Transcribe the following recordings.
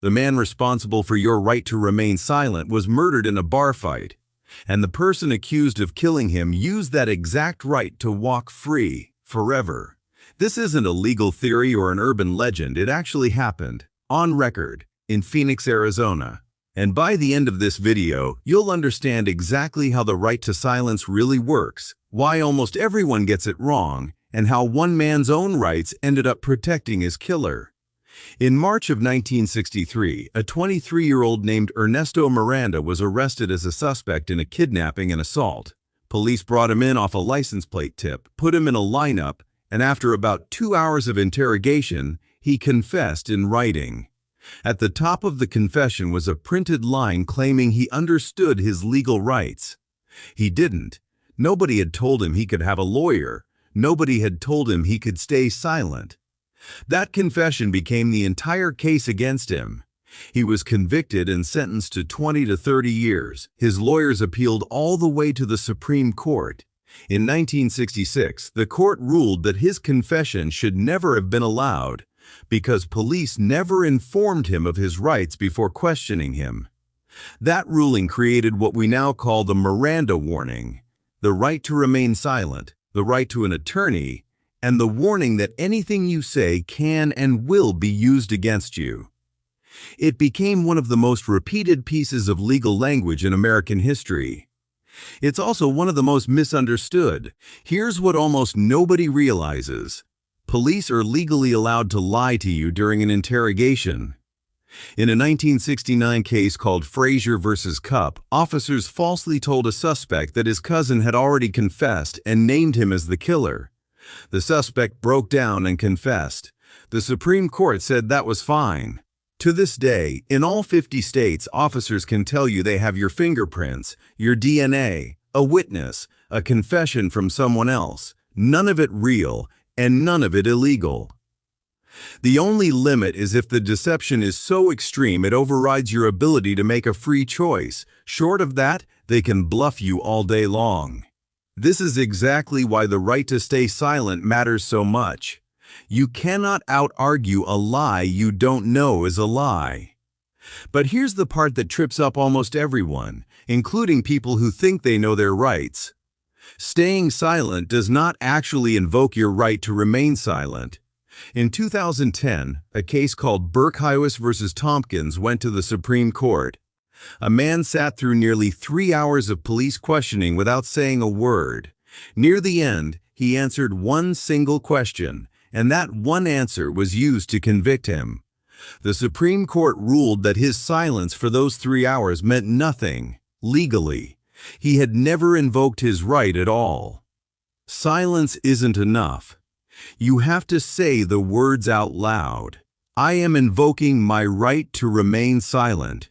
The man responsible for your right to remain silent was murdered in a bar fight, and the person accused of killing him used that exact right to walk free forever. This isn't a legal theory or an urban legend. It actually happened, on record, in Phoenix, Arizona. And by the end of this video, you'll understand exactly how the right to silence really works, why almost everyone gets it wrong, and how one man's own rights ended up protecting his killer. In March of 1963, a 23-year-old named Ernesto Miranda was arrested as a suspect in a kidnapping and assault. Police brought him in off a license plate tip, put him in a lineup, and after about 2 hours of interrogation, he confessed in writing. At the top of the confession was a printed line claiming he understood his legal rights. He didn't. Nobody had told him he could have a lawyer. Nobody had told him he could stay silent. That confession became the entire case against him. He was convicted and sentenced to 20 to 30 years. His lawyers appealed all the way to the Supreme Court. In 1966, the court ruled that his confession should never have been allowed because police never informed him of his rights before questioning him. That ruling created what we now call the Miranda warning, the right to remain silent, the right to an attorney, and the warning that anything you say can and will be used against you. It became one of the most repeated pieces of legal language in American history. It's also one of the most misunderstood. Here's what almost nobody realizes. Police are legally allowed to lie to you during an interrogation. In a 1969 case called Frazier versus Cupp, officers falsely told a suspect that his cousin had already confessed and named him as the killer. The suspect broke down and confessed. The Supreme Court said that was fine. To this day, in all 50 states, officers can tell you they have your fingerprints, your DNA, a witness, a confession from someone else, none of it real, and none of it illegal. The only limit is if the deception is so extreme it overrides your ability to make a free choice. Short of that, they can bluff you all day long. This is exactly why the right to stay silent matters so much. You cannot out-argue a lie you don't know is a lie. But here's the part that trips up almost everyone, including people who think they know their rights. Staying silent does not actually invoke your right to remain silent. In 2010, a case called Berghuis versus Thompkins went to the Supreme Court. A man sat through nearly 3 hours of police questioning without saying a word. Near the end, he answered one single question, and that one answer was used to convict him. The Supreme Court ruled that his silence for those 3 hours meant nothing, legally. He had never invoked his right at all. Silence isn't enough. You have to say the words out loud. I am invoking my right to remain silent.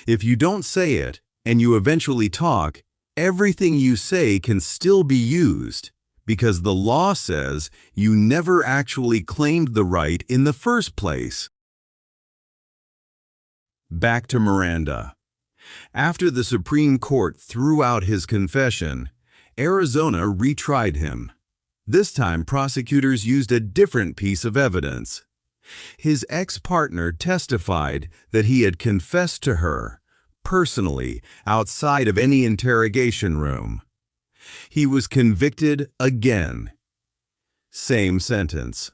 If you don't say it, and you eventually talk, everything you say can still be used, because the law says you never actually claimed the right in the first place. Back to Miranda. After the Supreme Court threw out his confession, Arizona retried him. This time, prosecutors used a different piece of evidence. His ex-partner testified that he had confessed to her, personally, outside of any interrogation room. He was convicted again. Same sentence.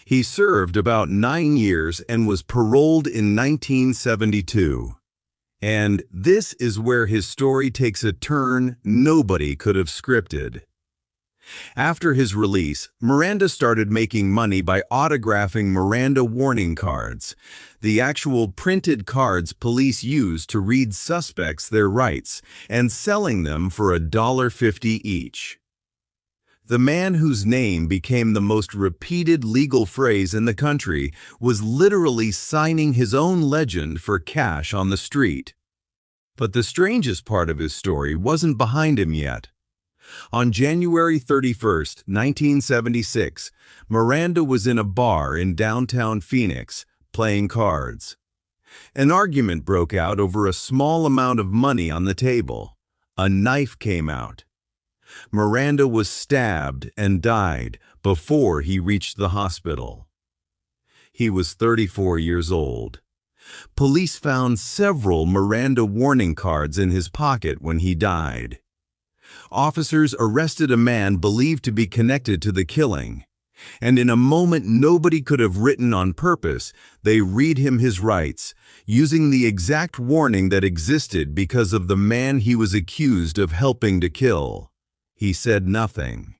He served about 9 years and was paroled in 1972. And this is where his story takes a turn nobody could have scripted. After his release, Miranda started making money by autographing Miranda warning cards, the actual printed cards police use to read suspects their rights, and selling them for $1.50 each. The man whose name became the most repeated legal phrase in the country was literally signing his own legend for cash on the street. But the strangest part of his story wasn't behind him yet. On January 31, 1976, Miranda was in a bar in downtown Phoenix, playing cards. An argument broke out over a small amount of money on the table. A knife came out. Miranda was stabbed and died before he reached the hospital. He was 34 years old. Police found several Miranda warning cards in his pocket when he died. Officers arrested a man believed to be connected to the killing, and in a moment nobody could have written on purpose, they read him his rights, using the exact warning that existed because of the man he was accused of helping to kill. He said nothing.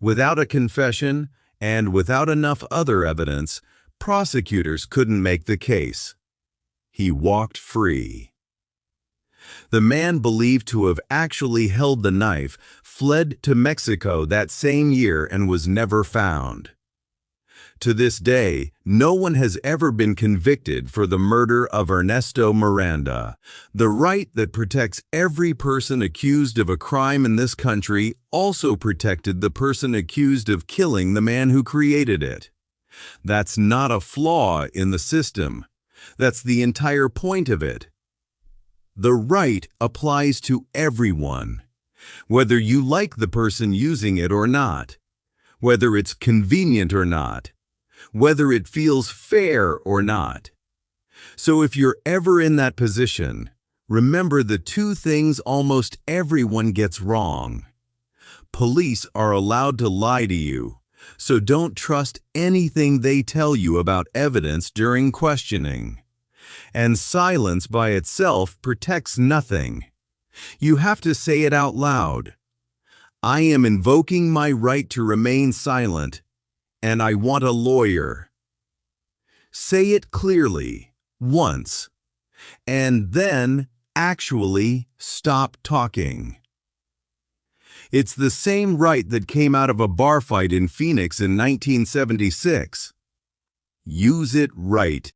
Without a confession, and without enough other evidence, prosecutors couldn't make the case. He walked free. The man believed to have actually held the knife fled to Mexico that same year and was never found. To this day, no one has ever been convicted for the murder of Ernesto Miranda. The right that protects every person accused of a crime in this country also protected the person accused of killing the man who created it. That's not a flaw in the system. That's the entire point of it. The right applies to everyone, whether you like the person using it or not, whether it's convenient or not, whether it feels fair or not. So if you're ever in that position, remember the two things almost everyone gets wrong. Police are allowed to lie to you, so don't trust anything they tell you about evidence during questioning. And silence by itself protects nothing. You have to say it out loud. I am invoking my right to remain silent, and I want a lawyer. Say it clearly, once, and then actually stop talking. It's the same right that came out of a bar fight in Phoenix in 1976. Use it right.